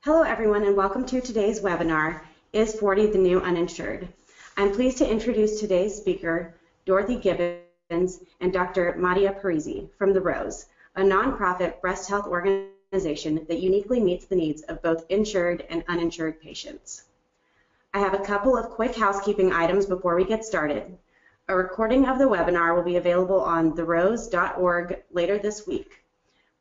Hello everyone and welcome to today's webinar, Is 40 the New Uninsured? I'm pleased to introduce today's speaker, Dorothy Gibbons and Dr. Parizi from The Rose, a nonprofit breast health organization that uniquely meets the needs of both insured and uninsured patients. I have a couple of quick housekeeping items before we get started. A recording of the webinar will be available on therose.org later this week.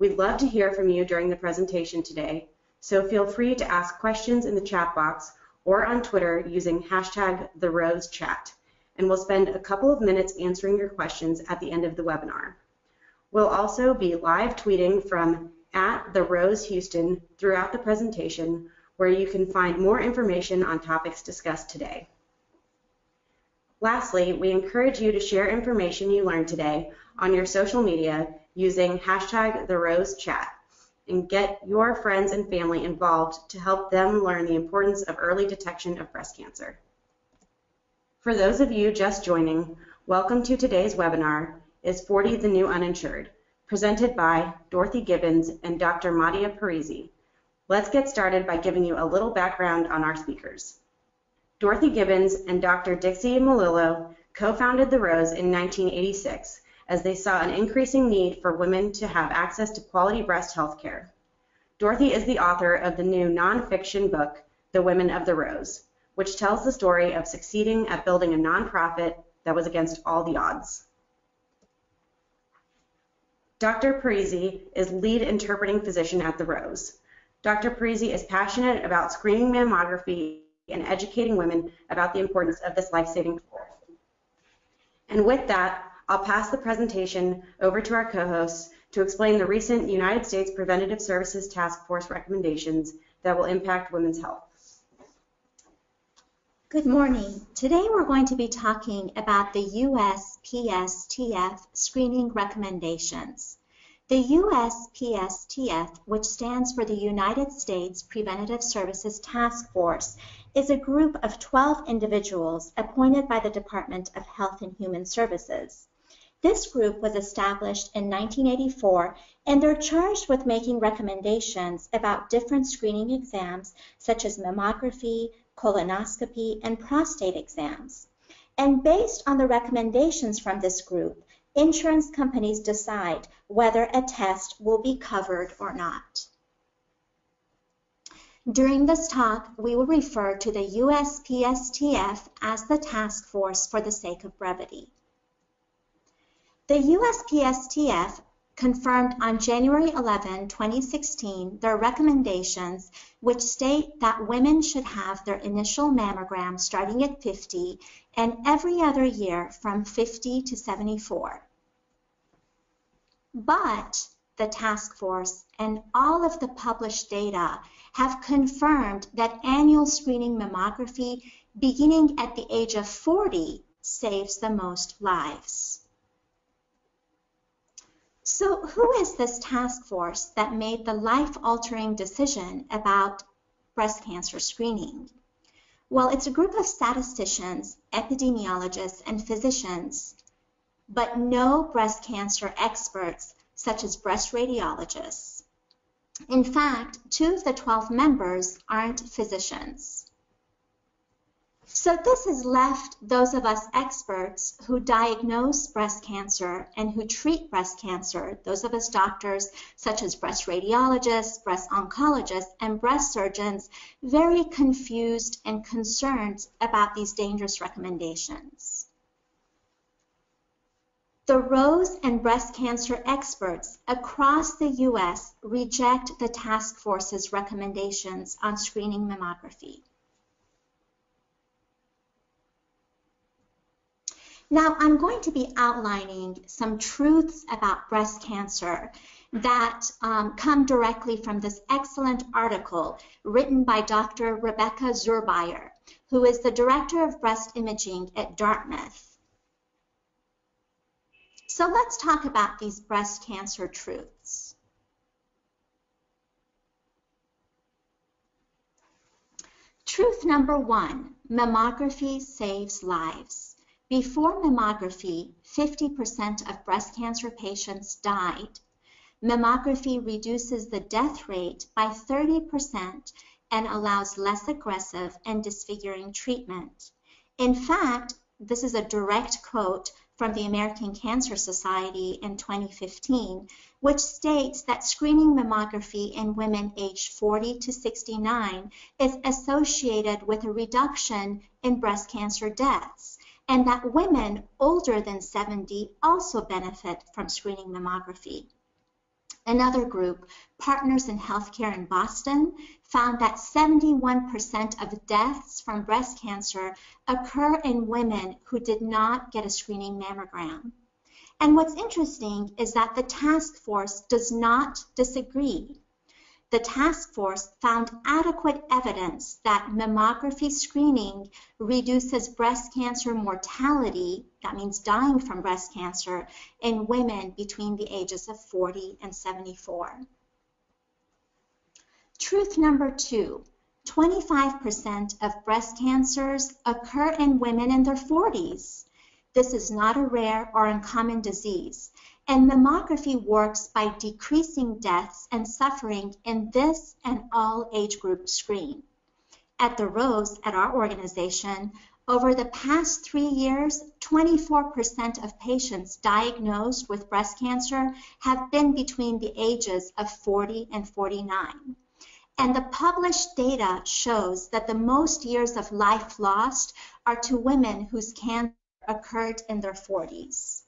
We'd love to hear from you during the presentation today, so feel free to ask questions in the chat box or on Twitter using #TheRoseChat, and we'll spend a couple of minutes answering your questions at the end of the webinar. We'll also be live tweeting from @TheRoseHouston throughout the presentation, where you can find more information on topics discussed today. Lastly, we encourage you to share information you learned today on your social media using #TheRoseChat. And get your friends and family involved to help them learn the importance of early detection of breast cancer. For those of you just joining, welcome to today's webinar, Is 40 the New Uninsured? Presented by Dorothy Gibbons and Dr. Parizi. Let's get started by giving you a little background on our speakers. Dorothy Gibbons and Dr. Dixie Malillo co-founded The Rose in 1986, as they saw an increasing need for women to have access to quality breast health care. Dorothy is the author of the new nonfiction book, The Women of the Rose, which tells the story of succeeding at building a nonprofit that was against all the odds. Dr. Parizi is lead interpreting physician at The Rose. Dr. Parizi is passionate about screening mammography and educating women about the importance of this life-saving tool. And with that, I'll pass the presentation over to our co-hosts to explain the recent United States Preventive Services Task Force recommendations that will impact women's health. Good morning. Today we're going to be talking about the USPSTF screening recommendations. The USPSTF, which stands for the United States Preventive Services Task Force, is a group of 12 individuals appointed by the Department of Health and Human Services. This group was established in 1984, and they're charged with making recommendations about different screening exams such as mammography, colonoscopy, and prostate exams. And based on the recommendations from this group, insurance companies decide whether a test will be covered or not. During this talk, we will refer to the USPSTF as the task force for the sake of brevity. The USPSTF confirmed on January 11, 2016, their recommendations, which state that women should have their initial mammogram starting at 50 and every other year from 50 to 74. But the task force and all of the published data have confirmed that annual screening mammography beginning at the age of 40 saves the most lives. So who is this task force that made the life-altering decision about breast cancer screening? Well, it's a group of statisticians, epidemiologists, and physicians, but no breast cancer experts such as breast radiologists. In fact, 2 of the 12 members aren't physicians. So this has left those of us experts who diagnose breast cancer and who treat breast cancer, those of us doctors such as breast radiologists, breast oncologists, and breast surgeons, very confused and concerned about these dangerous recommendations. The Rose and breast cancer experts across the U.S. reject the task force's recommendations on screening mammography. Now, I'm going to be outlining some truths about breast cancer that come directly from this excellent article written by Dr. Rebecca Zurbayer, who is the Director of Breast Imaging at Dartmouth. So let's talk about these breast cancer truths. Truth number 1, mammography saves lives. Before mammography, 50% of breast cancer patients died. mammography reduces the death rate by 30% and allows less aggressive and disfiguring treatment. In fact, this is a direct quote from the American Cancer Society in 2015, which states that screening mammography in women aged 40 to 69 is associated with a reduction in breast cancer deaths, and that women older than 70 also benefit from screening mammography. Another group, Partners in Healthcare in Boston, found that 71% of deaths from breast cancer occur in women who did not get a screening mammogram. And what's interesting is that the task force does not disagree. The task force found adequate evidence that mammography screening reduces breast cancer mortality, that means dying from breast cancer, in women between the ages of 40 and 74. Truth number 2, 25% of breast cancers occur in women in their 40s. This is not a rare or uncommon disease, and mammography works by decreasing deaths and suffering in this and all age groups screened. At the Rose, at our organization, over the past 3 years, 24% of patients diagnosed with breast cancer have been between the ages of 40 and 49. And the published data shows that the most years of life lost are to women whose cancer occurred in their 40s.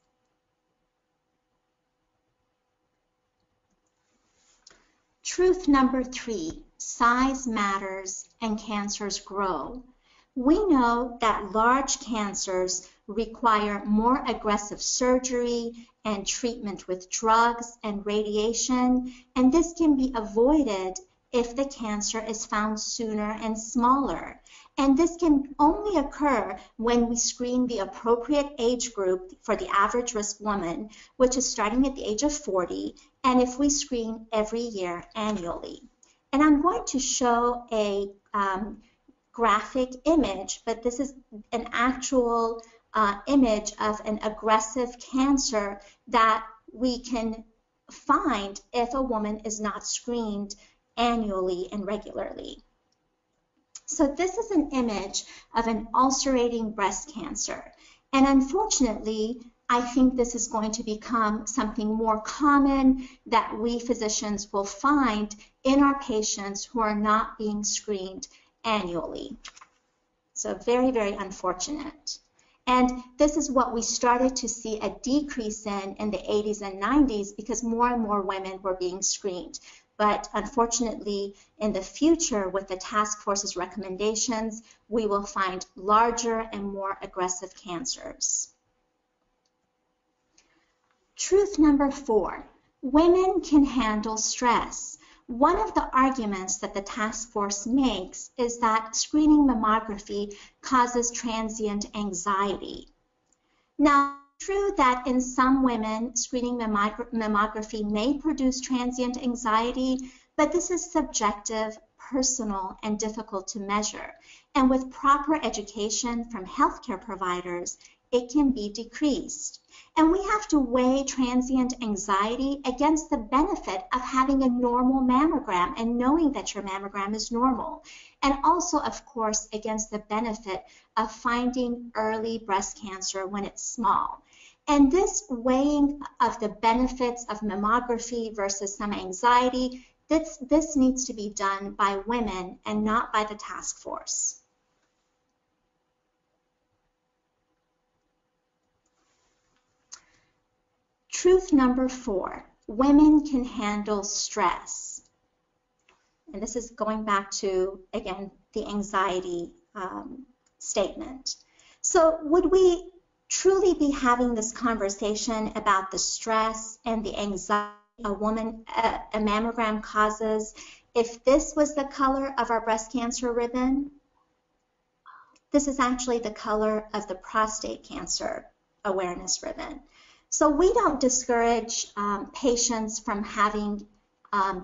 Truth number 3, size matters and cancers grow. We know that large cancers require more aggressive surgery and treatment with drugs and radiation, and this can be avoided if the cancer is found sooner and smaller. And this can only occur when we screen the appropriate age group for the average risk woman, which is starting at the age of 40, and if we screen every year annually. And I'm going to show a graphic image, but this is an actual image of an aggressive cancer that we can find if a woman is not screened annually and regularly. So this is an image of an ulcerating breast cancer. And unfortunately, I think this is going to become something more common that we physicians will find in our patients who are not being screened annually. So very, very unfortunate. And this is what we started to see a decrease in the 80s and 90s because more and more women were being screened. But unfortunately, in the future, with the task force's recommendations, we will find larger and more aggressive cancers. Truth number 4, women can handle stress. One of the arguments that the task force makes is that screening mammography causes transient anxiety. Now, it's true that in some women, screening mammography may produce transient anxiety, but this is subjective, personal, and difficult to measure. And with proper education from healthcare providers, it can be decreased. And we have to weigh transient anxiety against the benefit of having a normal mammogram and knowing that your mammogram is normal. And also, of course, against the benefit of finding early breast cancer when it's small. And this weighing of the benefits of mammography versus some anxiety, this needs to be done by women and not by the task force. Truth number 4, women can handle stress. And this is going back to, again, the anxiety statement. So would we truly be having this conversation about the stress and the anxiety a mammogram causes if this was the color of our breast cancer ribbon? This is actually the color of the prostate cancer awareness ribbon. So we don't discourage patients from having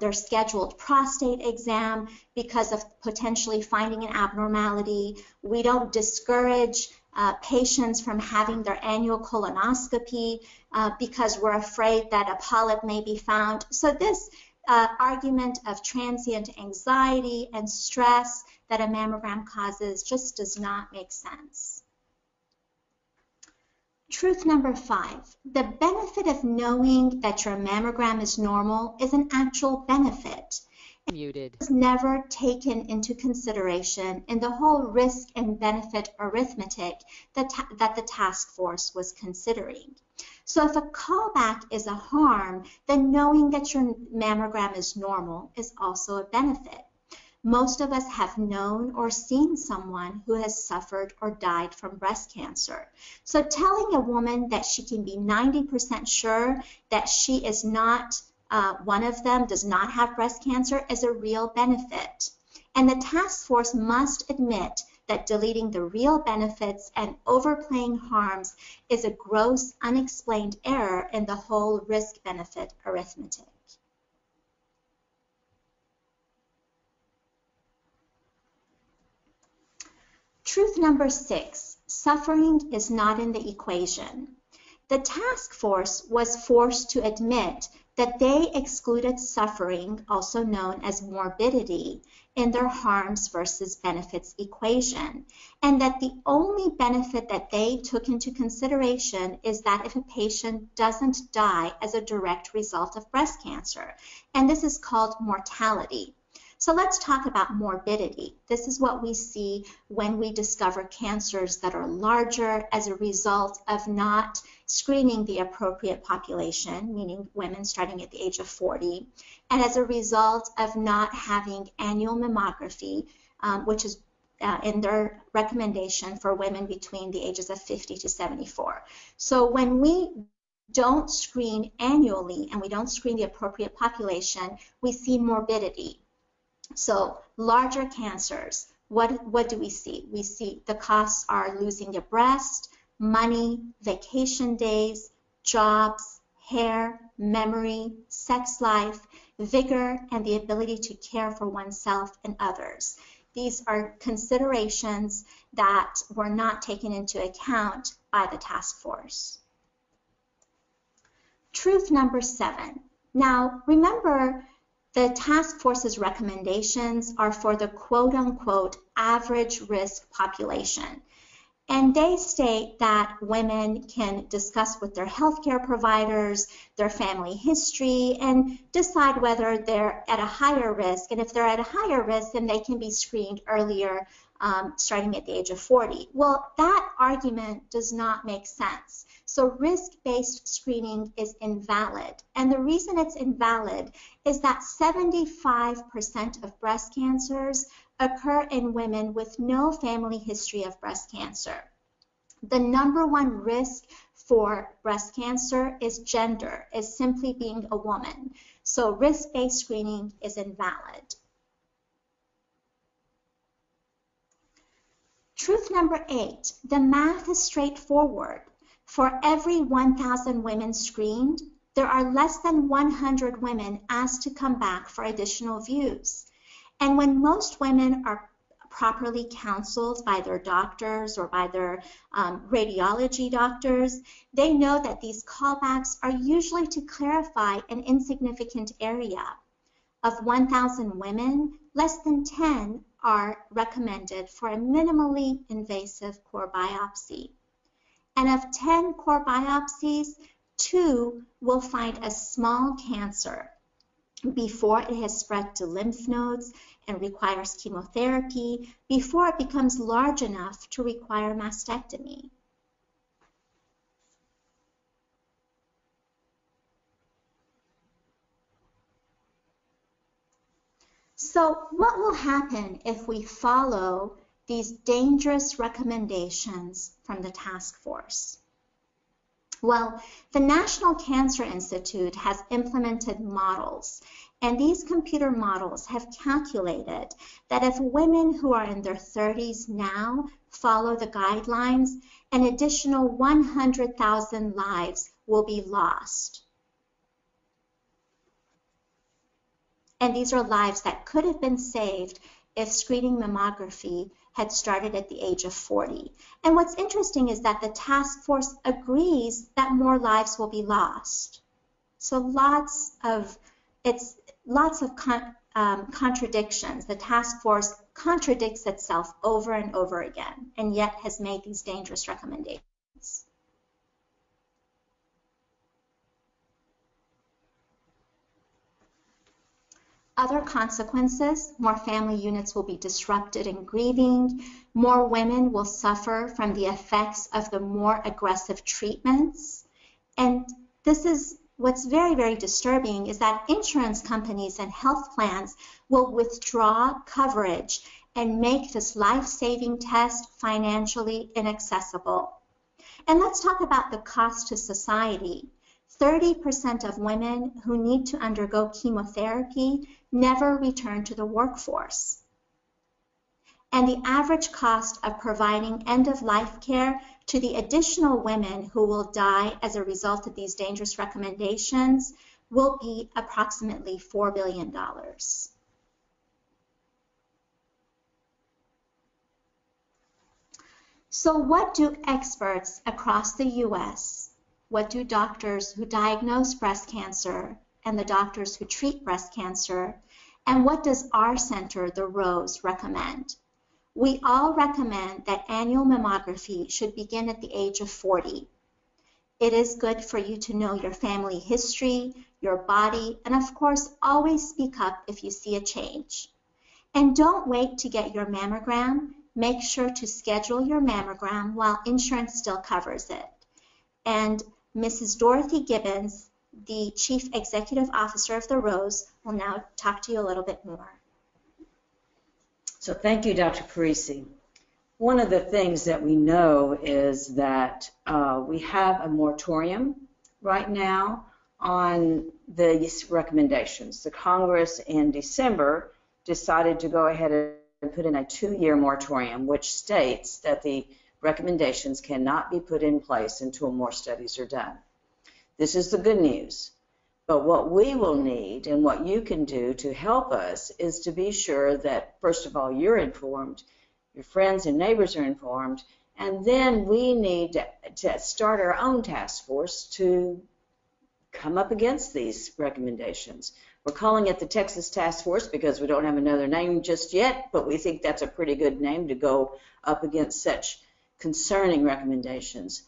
their scheduled prostate exam because of potentially finding an abnormality. We don't discourage patients from having their annual colonoscopy because we're afraid that a polyp may be found. So this argument of transient anxiety and stress that a mammogram causes just does not make sense. Truth number 5, the benefit of knowing that your mammogram is normal is an actual benefit. Muted. It was never taken into consideration in the whole risk and benefit arithmetic that the task force was considering. So if a callback is a harm, then knowing that your mammogram is normal is also a benefit. Most of us have known or seen someone who has suffered or died from breast cancer. So telling a woman that she can be 90% sure that she is not one of them, does not have breast cancer, is a real benefit. And the task force must admit that deleting the real benefits and overplaying harms is a gross, unexplained error in the whole risk-benefit arithmetic. Truth number 6, suffering is not in the equation. The task force was forced to admit that they excluded suffering, also known as morbidity, in their harms versus benefits equation, and that the only benefit that they took into consideration is that if a patient doesn't die as a direct result of breast cancer, and this is called mortality. So let's talk about morbidity. This is what we see when we discover cancers that are larger as a result of not screening the appropriate population, meaning women starting at the age of 40, and as a result of not having annual mammography, which is in their recommendation for women between the ages of 50 to 74. So when we don't screen annually and we don't screen the appropriate population, we see morbidity. So larger cancers, what do we see? We see the costs are losing a breast, money, vacation days, jobs, hair, memory, sex life, vigor, and the ability to care for oneself and others. These are considerations that were not taken into account by the task force. Truth number 7. Now, remember, the task force's recommendations are for the quote-unquote average risk population. And they state that women can discuss with their healthcare providers their family history and decide whether they're at a higher risk. And if they're at a higher risk, then they can be screened earlier, starting at the age of 40. Well, that argument does not make sense. So risk-based screening is invalid. And the reason it's invalid is that 75% of breast cancers occur in women with no family history of breast cancer. The number one risk for breast cancer is gender, is simply being a woman. So risk-based screening is invalid. Truth number 8, the math is straightforward. For every 1,000 women screened, there are less than 100 women asked to come back for additional views. And when most women are properly counseled by their doctors or by their radiology doctors, they know that these callbacks are usually to clarify an insignificant area. Of 1,000 women, less than 10 are recommended for a minimally invasive core biopsy. And of 10 core biopsies, 2 will find a small cancer before it has spread to lymph nodes and requires chemotherapy, before it becomes large enough to require mastectomy. So what will happen if we follow these dangerous recommendations from the task force? Well, the National Cancer Institute has implemented models, and these computer models have calculated that if women who are in their 30s now follow the guidelines, an additional 100,000 lives will be lost. And these are lives that could have been saved if screening mammography had started at the age of 40. And what's interesting is that the task force agrees that more lives will be lost. So lots of contradictions. The task force contradicts itself over and over again, and yet has made these dangerous recommendations. Other consequences: more family units will be disrupted and grieving. More women will suffer from the effects of the more aggressive treatments. And this is what's very, very disturbing, is that insurance companies and health plans will withdraw coverage and make this life-saving test financially inaccessible. And let's talk about the cost to society. 30% of women who need to undergo chemotherapy never return to the workforce. And the average cost of providing end-of-life care to the additional women who will die as a result of these dangerous recommendations will be approximately $4 billion. So what do experts across the U.S., what do doctors who diagnose breast cancer and the doctors who treat breast cancer, and what does our center, the Rose, recommend? We all recommend that annual mammography should begin at the age of 40. It is good for you to know your family history, your body, and of course, always speak up if you see a change. And don't wait to get your mammogram. Make sure to schedule your mammogram while insurance still covers it. And Mrs. Dorothy Gibbons, the Chief Executive Officer of the Rose, will now talk to you a little bit more. So thank you, Dr. Parizi. One of the things that we know is that we have a moratorium right now on these recommendations. The Congress in December decided to go ahead and put in a 2-year moratorium, which states that the recommendations cannot be put in place until more studies are done. This is the good news. But what we will need and what you can do to help us is to be sure that, first of all, you're informed, your friends and neighbors are informed, and then we need to start our own task force to come up against these recommendations. We're calling it the Texas Task Force because we don't have another name just yet, but we think that's a pretty good name to go up against such concerning recommendations.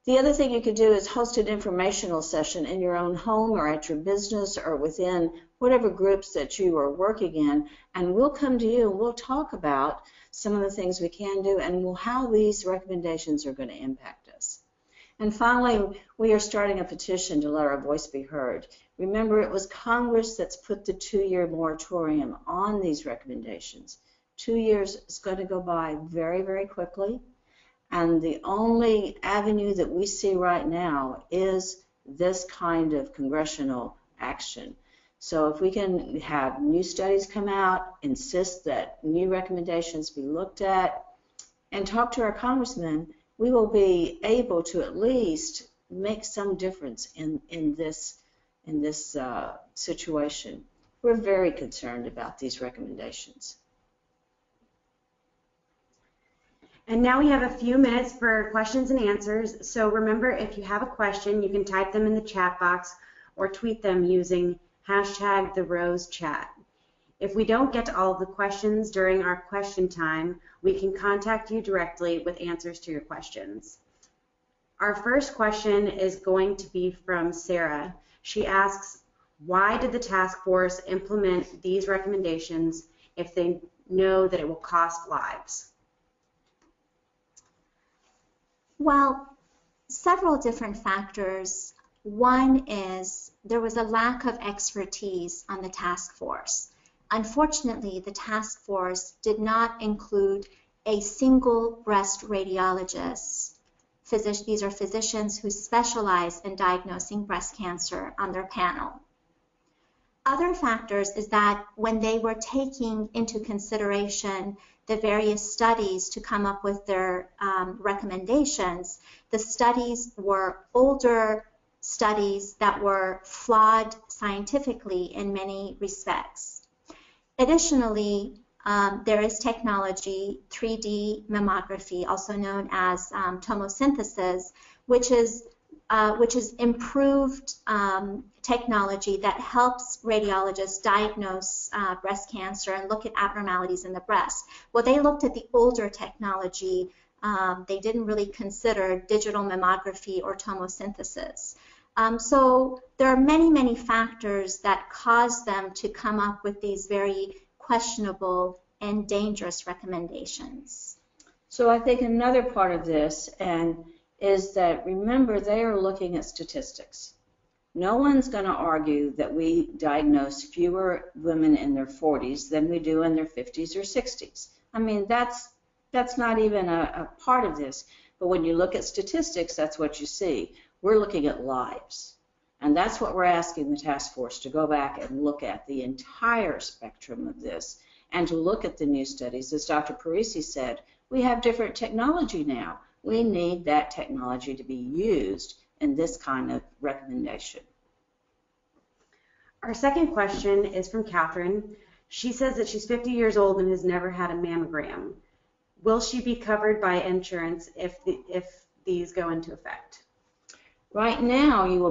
The other thing you could do is host an informational session in your own home or at your business or within whatever groups that you are working in, and we'll come to you and we'll talk about some of the things we can do and how these recommendations are going to impact us. And finally, we are starting a petition to let our voice be heard. Remember, it was Congress that's put the 2-year moratorium on these recommendations. 2 years is going to go by very, very quickly. And the only avenue that we see right now is this kind of congressional action. So if we can have new studies come out, insist that new recommendations be looked at, and talk to our congressmen, we will be able to at least make some difference in this situation. We're very concerned about these recommendations. And now we have a few minutes for questions and answers. So remember, if you have a question, you can type them in the chat box or tweet them using #TheRoseChat. If we don't get to all of the questions during our question time, we can contact you directly with answers to your questions. Our first question is going to be from Sarah. She asks, why did the task force implement these recommendations if they know that it will cost lives? Well, several different factors. One is there was a lack of expertise on the task force. Unfortunately, the task force did not include a single breast radiologist. These are physicians who specialize in diagnosing breast cancer on their panel. Other factors is that when they were taking into consideration the various studies to come up with their recommendations, the studies were older studies that were flawed scientifically in many respects. Additionally, there is technology, 3D mammography, also known as tomosynthesis, which is improved technology that helps radiologists diagnose breast cancer and look at abnormalities in the breast. Well, they looked at the older technology. They didn't really consider digital mammography or tomosynthesis. So there are many, many factors that cause them to come up with these very questionable and dangerous recommendations. So I think another part of this is that, remember, they are looking at statistics. No one's going to argue that we diagnose fewer women in their 40s than we do in their 50s or 60s. I mean, that's not even a part of this. But when you look at statistics, that's what you see. We're looking at lives. And that's what we're asking the task force to go back and look at the entire spectrum of this and to look at the new studies. As Dr. Parizi said, we have different technology now. We need that technology to be used in this kind of recommendation. Our second question is from Catherine. She says that she's 50 years old and has never had a mammogram. Will she be covered by insurance if these go into effect? Right now, you will